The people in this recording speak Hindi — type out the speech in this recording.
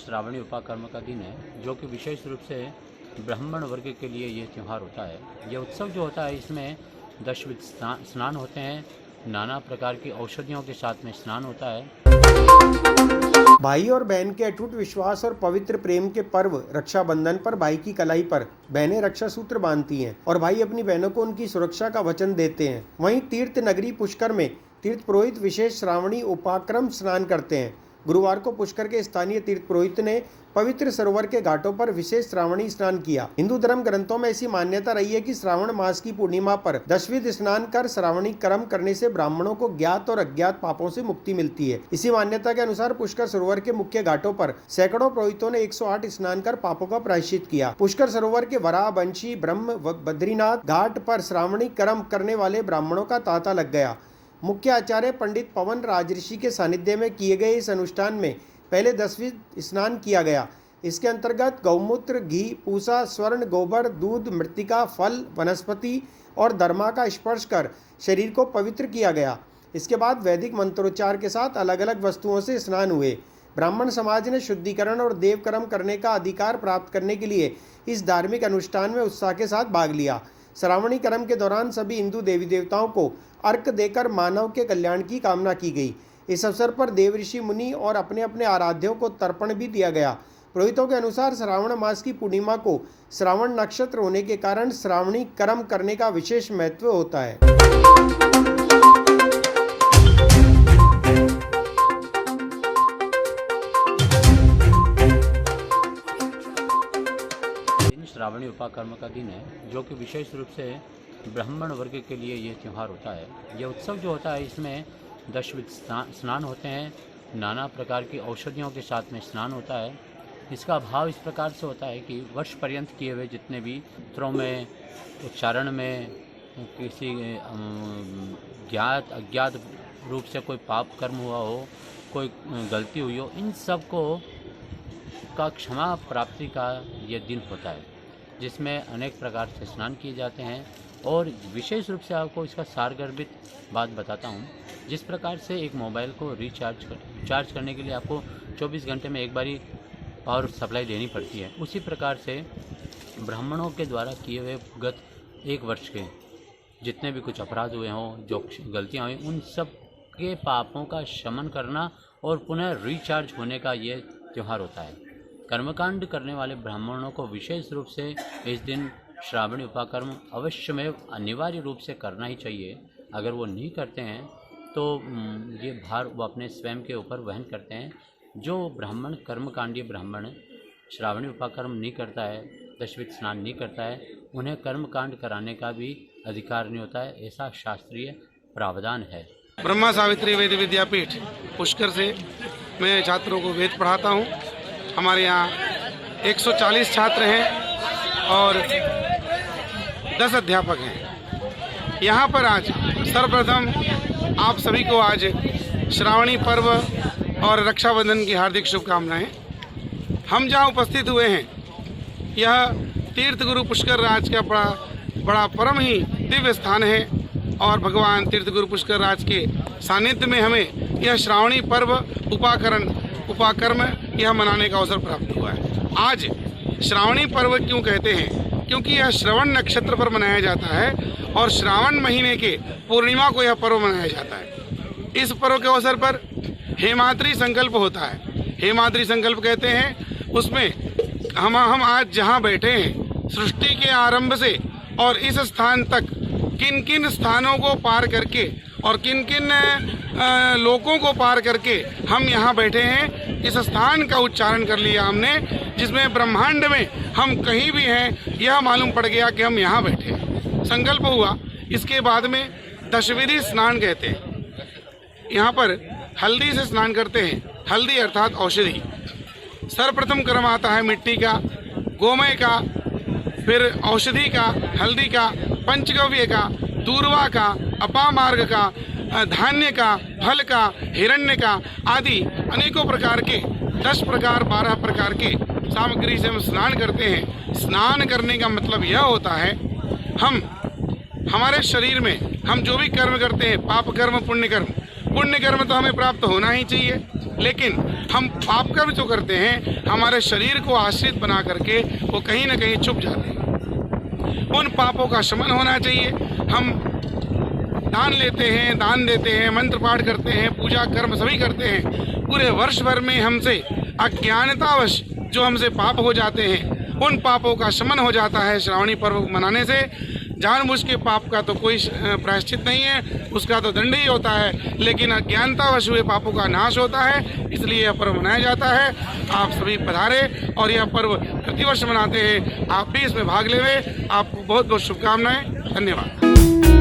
श्रावणी उपाकर्म का दिन है, जो कि विशेष रूप से ब्राह्मण वर्ग के लिए ये त्यौहार होता है। ये उत्सव जो होता है, इसमें दशविध स्नान होते हैं, नाना प्रकार की औषधियों के साथ में स्नान होता है। भाई और बहन के अटूट विश्वास और पवित्र प्रेम के पर्व रक्षाबंधन पर भाई की कलाई पर बहनें रक्षा सूत्र बांधती हैं और भाई अपनी बहनों को उनकी सुरक्षा का वचन देते हैं। वहीं तीर्थ नगरी पुष्कर में तीर्थ पुरोहित विशेष श्रावणी उपाकर्म स्नान करते हैं। गुरुवार को पुष्कर के स्थानीय तीर्थ पुरोहित ने पवित्र सरोवर के घाटों पर विशेष श्रावणी स्नान किया। हिंदू धर्म ग्रंथों में ऐसी मान्यता रही है कि श्रावण मास की पूर्णिमा पर दशविध स्नान कर श्रावणी कर्म करने से ब्राह्मणों को ज्ञात और अज्ञात पापों से मुक्ति मिलती है। इसी मान्यता के अनुसार पुष्कर सरोवर के मुख्य घाटों पर सैकड़ों पुरोहितों ने 108 स्नान कर पापों का प्रायश्चित किया। पुष्कर सरोवर के वराह, बंशी, ब्रह्म व बद्रीनाथ घाट पर श्रावणी कर्म करने वाले ब्राह्मणों का तांता लग गया। मुख्य आचार्य पंडित पवन राजऋषि के सानिध्य में किए गए इस अनुष्ठान में पहले 10वीं स्नान किया गया। इसके अंतर्गत गौमूत्र, घी, पूसा, स्वर्ण, गोबर, दूध, मृत्तिका, फल, वनस्पति और दरमा का स्पर्श कर शरीर को पवित्र किया गया। इसके बाद वैदिक मंत्रोच्चार के साथ अलग अलग वस्तुओं से स्नान हुए। ब्राह्मण समाज ने शुद्धिकरण और देवकर्म करने का अधिकार प्राप्त करने के लिए इस धार्मिक अनुष्ठान में उत्साह के साथ भाग लिया। श्रावणी कर्म के दौरान सभी हिंदू देवी देवताओं को अर्घ देकर मानव के कल्याण की कामना की गई। इस अवसर पर देव ऋषि मुनि और अपने अपने आराध्यों को तर्पण भी दिया गया। पुरोहितों के अनुसार श्रावण मास की पूर्णिमा को श्रावण नक्षत्र होने के कारण श्रावणी कर्म करने का विशेष महत्व होता है। श्रावणी उपाकर्म का दिन है, जो कि विशेष रूप से ब्राह्मण वर्ग के लिए ये त्यौहार होता है। ये उत्सव जो होता है, इसमें दशविध स्नान होते हैं, नाना प्रकार की औषधियों के साथ में स्नान होता है। इसका भाव इस प्रकार से होता है कि वर्ष पर्यंत किए हुए जितने भी त्रों में, उच्चारण में किसी ज्ञात अज्ञात रूप से कोई पाप कर्म हुआ हो, कोई गलती हुई हो, इन सब को का क्षमा प्राप्ति का ये दिन होता है, जिसमें अनेक प्रकार से स्नान किए जाते हैं। और विशेष रूप से आपको इसका सारगर्भित बात बताता हूँ। जिस प्रकार से एक मोबाइल को चार्ज करने के लिए आपको 24 घंटे में एक बारी पावर सप्लाई देनी पड़ती है, उसी प्रकार से ब्राह्मणों के द्वारा किए हुए गत एक वर्ष के जितने भी कुछ अपराध हुए हों, जो गलतियाँ हुई, उन सब के पापों का शमन करना और पुनः रिचार्ज होने का ये त्यौहार होता है। कर्मकांड करने वाले ब्राह्मणों को विशेष रूप से इस दिन श्रावणी उपाकर्म अवश्य में अनिवार्य रूप से करना ही चाहिए। अगर वो नहीं करते हैं तो ये भार वो अपने स्वयं के ऊपर वहन करते हैं। जो ब्राह्मण कर्मकांडी ब्राह्मण श्रावणी उपाकर्म नहीं करता है, दशविध स्नान नहीं करता है, उन्हें कर्मकांड कराने का भी अधिकार नहीं होता है, ऐसा शास्त्रीय प्रावधान है। ब्रह्मा सावित्री वेद विद्यापीठ पुष्कर से मैं छात्रों को वेद पढ़ाता हूँ। हमारे यहाँ 140 छात्र हैं और 10 अध्यापक हैं। यहाँ पर आज सर्वप्रथम आप सभी को आज श्रावणी पर्व और रक्षाबंधन की हार्दिक शुभकामनाएं। हम जहाँ उपस्थित हुए हैं, यह तीर्थ गुरु पुष्कर राज का बड़ा परम ही दिव्य स्थान है और भगवान तीर्थ गुरु पुष्कर राज के सानिध्य में हमें यह श्रावणी पर्व उपाकर्म यह मनाने का अवसर प्राप्त हुआ है। आज श्रावणी पर्व क्यों कहते हैं? क्योंकि यह श्रवण नक्षत्र पर मनाया जाता है और श्रावण महीने के पूर्णिमा को यह पर्व मनाया जाता है। इस पर्व के अवसर पर हेमाद्री संकल्प होता है। हेमाद्री संकल्प कहते हैं, उसमें हम आज जहाँ बैठे हैं, सृष्टि के आरंभ से और इस स्थान तक किन किन स्थानों को पार करके और किन किन लोकों को पार करके हम यहाँ बैठे हैं, इस स्थान का उच्चारण कर लिया हमने, जिसमें ब्रह्मांड में हम कहीं भी हैं यह मालूम पड़ गया कि हम यहाँ बैठे हैं। संकल्प हुआ। इसके बाद में दशविधि स्नान कहते हैं। यहाँ पर हल्दी से स्नान करते हैं। हल्दी अर्थात औषधि। सर्वप्रथम क्रम आता है मिट्टी का, गोमय का, फिर औषधि का, हल्दी का, पंचगव्य का, दूर्वा का, अपामार्ग का, धान्य का, फल का, हिरण्य का आदि अनेकों प्रकार के 10 प्रकार 12 प्रकार के सामग्री से हम स्नान करते हैं। स्नान करने का मतलब यह होता है, हमारे शरीर में हम जो भी कर्म करते हैं, पाप कर्म, पुण्य कर्म तो हमें प्राप्त होना ही चाहिए। लेकिन हम पाप कर्म जो करते हैं हमारे शरीर को आश्रित बना करके वो कहीं ना कहीं छुप जाते हैं। उन पापों का शमन होना चाहिए। हम दान लेते हैं, दान देते हैं, मंत्र पाठ करते हैं, पूजा कर्म सभी करते हैं, पूरे वर्ष भर में हमसे अज्ञानतावश जो हमसे पाप हो जाते हैं उन पापों का शमन हो जाता है श्रावणी पर्व मनाने से। जानबूझ के पाप का तो कोई प्रायश्चित नहीं है, उसका तो दंड ही होता है, लेकिन अज्ञानतावश हुए पापों का नाश होता है, इसलिए यह पर्व मनाया जाता है। आप सभी पधारे और यह पर्व प्रतिवर्ष मनाते हैं, आप भी इसमें भाग लेवे। आपको बहुत बहुत शुभकामनाएं। धन्यवाद।